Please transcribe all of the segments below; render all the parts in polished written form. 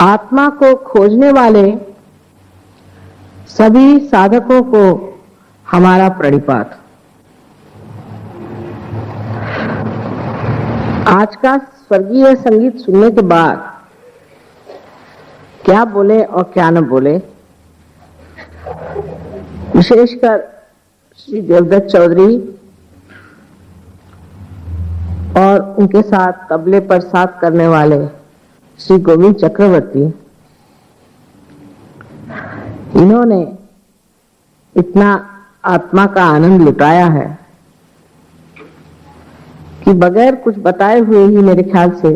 आत्मा को खोजने वाले सभी साधकों को हमारा प्रणिपात। आज का स्वर्गीय संगीत सुनने के बाद क्या बोले और क्या न बोले, विशेषकर श्री देवदत्त चौधरी और उनके साथ तबले पर साथ करने वाले श्री गोविंद चक्रवर्ती, इन्होंने इतना आत्मा का आनंद लुटाया है कि बगैर कुछ बताए हुए ही मेरे ख्याल से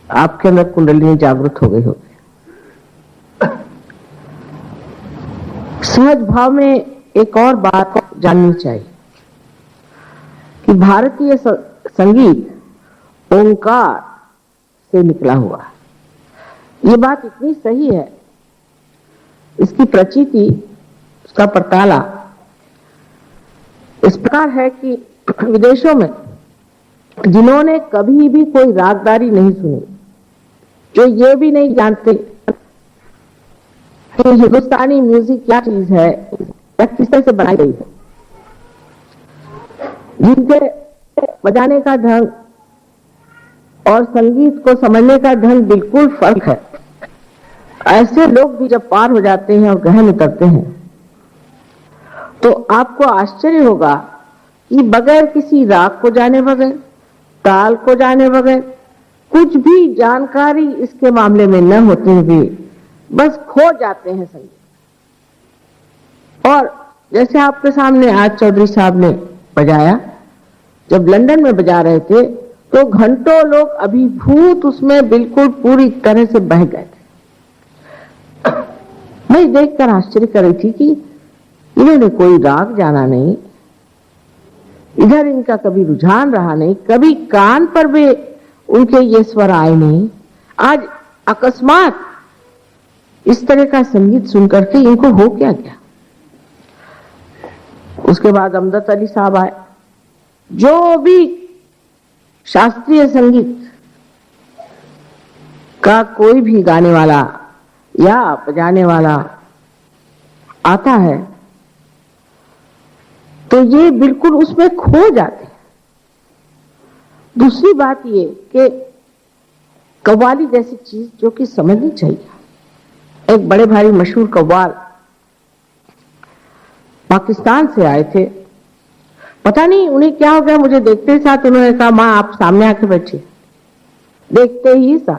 आपके अंदर कुंडलिनी जागृत हो गई होगी। सहज भाव में एक और बात जाननी चाहिए कि भारतीय संगीत ओंकार से निकला हुआ है। ये बात इतनी सही है, इसकी प्रचिति, उसका परताला इस प्रकार है कि विदेशों में जिन्होंने कभी भी कोई रागदारी नहीं सुनी, जो ये भी नहीं जानते कि हिंदुस्तानी म्यूजिक क्या चीज है या किस तरह से बनाई गई है, जिनके बजाने का ढंग और संगीत को समझने का ढंग बिल्कुल फर्क है, ऐसे लोग भी जब पार हो जाते हैं और गहन उतरते हैं तो आपको आश्चर्य होगा कि बगैर किसी राग को जाने बगैर, ताल को जाने बगैर, कुछ भी जानकारी इसके मामले में न होते हुए बस खो जाते हैं संगीत। और जैसे आपके सामने आज चौधरी साहब ने बजाया, जब लंदन में बजा रहे थे तो घंटों लोग अभिभूत उसमें बिल्कुल पूरी तरह से बह गए थे। मैं देखकर आश्चर्य कर रही थी कि इन्होंने कोई राग जाना नहीं, इधर इनका कभी रुझान रहा नहीं, कभी कान पर भी उनके ये स्वर आए नहीं। आज अकस्मात इस तरह का संगीत सुनकर के इनको हो क्या गया। उसके बाद अमजद अली साहब आए, जो भी शास्त्रीय संगीत का कोई भी गाने वाला या बजाने वाला आता है तो ये बिल्कुल उसमें खो जाते हैं। दूसरी बात ये कि कव्वाली जैसी चीज जो कि समझनी चाहिए, एक बड़े भारी मशहूर कव्वाल पाकिस्तान से आए थे, पता नहीं उन्हें क्या हो गया, मुझे देखते ही साथ उन्होंने कहा माँ आप सामने आके बैठिए। देखते ही साथ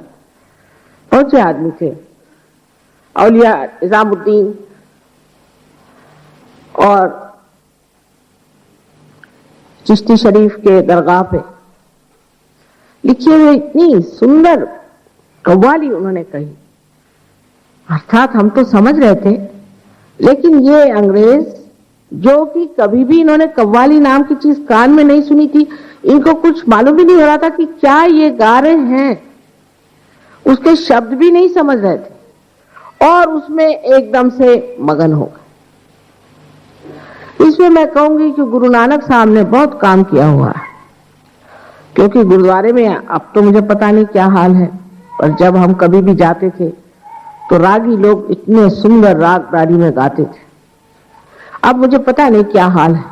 बहुत से आदमी थे, औलिया निजामुद्दीन और चिश्ती शरीफ के दरगाह पे लिखी हुई इतनी सुंदर कव्वाली उन्होंने कही। अर्थात हम तो समझ रहे थे, लेकिन ये अंग्रेज जो कि कभी भी इन्होंने कव्वाली नाम की चीज कान में नहीं सुनी थी, इनको कुछ मालूम भी नहीं हो रहा था कि क्या ये गा रहे हैं, उसके शब्द भी नहीं समझ रहे थे और उसमें एकदम से मगन हो गए। इसमें मैं कहूंगी कि गुरु नानक साहब ने बहुत काम किया हुआ है, क्योंकि गुरुद्वारे में अब तो मुझे पता नहीं क्या हाल है, और जब हम कभी भी जाते थे तो रागी लोग इतने सुंदर रागदारी में गाते थे। अब मुझे पता नहीं क्या हाल है,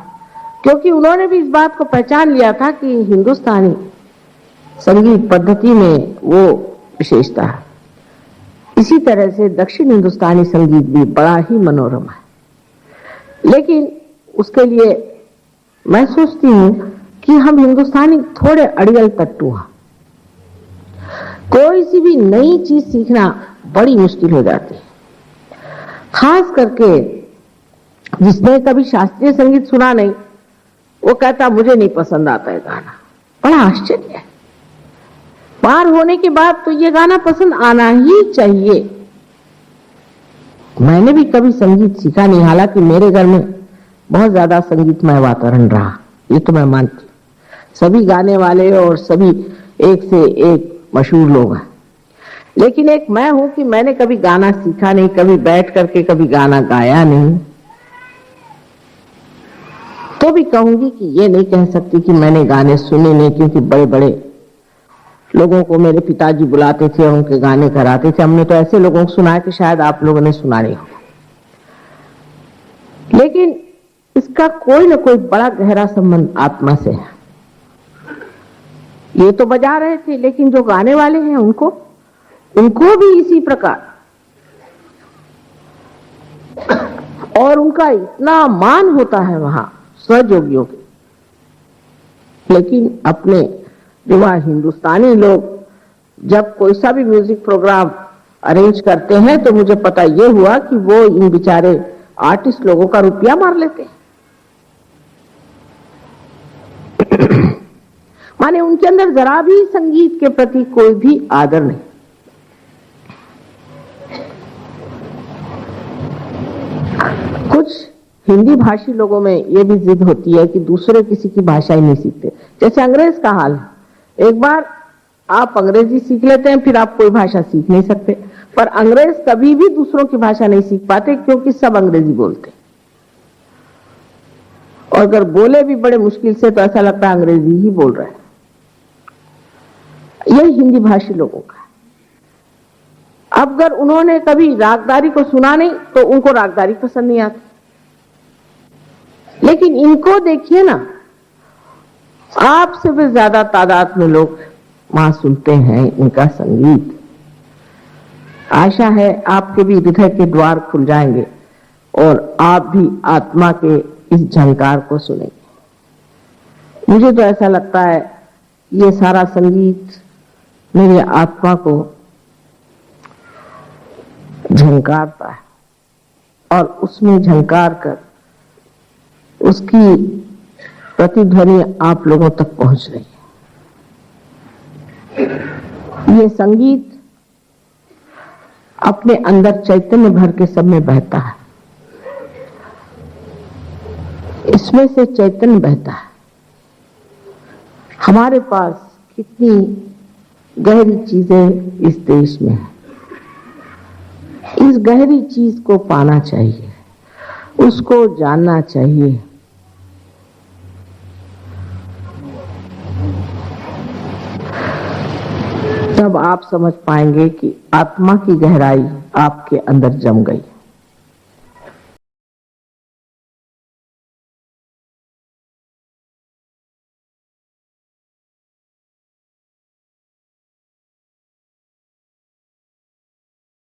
क्योंकि उन्होंने भी इस बात को पहचान लिया था कि हिंदुस्तानी संगीत पद्धति में वो विशेषता है। इसी तरह से दक्षिण हिंदुस्तानी संगीत भी बड़ा ही मनोरम है, लेकिन उसके लिए मैं सोचती हूं कि हम हिंदुस्तानी थोड़े अड़ियल तट्टू हैं। कोई सी भी नई चीज सीखना बड़ी मुश्किल हो जाती है, खास करके जिसने कभी शास्त्रीय संगीत सुना नहीं, वो कहता मुझे नहीं पसंद आता है गाना। बड़ा आश्चर्य है, पार होने के बाद तो ये गाना पसंद आना ही चाहिए। मैंने भी कभी संगीत सीखा नहीं, हालांकि मेरे घर में बहुत ज्यादा संगीतमय वातावरण रहा, ये तो मैं मानती। सभी गाने वाले और सभी एक से एक मशहूर लोग हैं, लेकिन एक मैं हूं कि मैंने कभी गाना सीखा नहीं, कभी बैठ करके कभी गाना गाया नहीं। तो भी कहूंगी कि ये नहीं कह सकती कि मैंने गाने सुने नहीं, क्योंकि बड़े बड़े लोगों को मेरे पिताजी बुलाते थे और उनके गाने कराते थे। हमने तो ऐसे लोगों को सुना है कि शायद आप लोगों ने सुना नहीं होगा, लेकिन इसका कोई ना कोई बड़ा गहरा संबंध आत्मा से है। ये तो बजा रहे थे, लेकिन जो गाने वाले हैं उनको भी इसी प्रकार, और उनका इतना मान होता है वहां सहयोगियों के। लेकिन अपने जो वहां हिंदुस्तानी लोग जब कोई सा भी म्यूजिक प्रोग्राम अरेंज करते हैं तो मुझे पता ये हुआ कि वो इन बेचारे आर्टिस्ट लोगों का रुपया मार लेते हैं। माने उनके अंदर जरा भी संगीत के प्रति कोई भी आदर नहीं। कुछ हिंदी भाषी लोगों में ये भी जिद होती है कि दूसरे किसी की भाषा ही नहीं सीखते, जैसे अंग्रेज का हाल है। एक बार आप अंग्रेजी सीख लेते हैं, फिर आप कोई भाषा सीख नहीं सकते। पर अंग्रेज कभी भी दूसरों की भाषा नहीं सीख पाते, क्योंकि सब अंग्रेजी बोलते, और अगर बोले भी बड़े मुश्किल से तो ऐसा लगता है अंग्रेजी ही बोल रहे हैं। यही हिंदी भाषी लोगों का। अब अगर उन्होंने कभी रागदारी को सुना नहीं तो उनको रागदारी पसंद नहीं आती, लेकिन इनको देखिए ना, आपसे भी ज्यादा तादाद में लोग वहां सुनते हैं इनका संगीत। आशा है आपके भी हृदय के द्वार खुल जाएंगे और आप भी आत्मा के इस झंकार को सुनेंगे। मुझे तो ऐसा लगता है ये सारा संगीत मेरी आत्मा को झंकारता है, और उसमें झंकार कर उसकी प्रतिध्वनि आप लोगों तक पहुंच रही है। ये संगीत अपने अंदर चैतन्य भर के सब में बहता है, इसमें से चैतन्य बहता है। हमारे पास कितनी गहरी चीजें इस देश में है, इस गहरी चीज को पाना चाहिए, उसको जानना चाहिए। तब आप समझ पाएंगे कि आत्मा की गहराई आपके अंदर जम गई।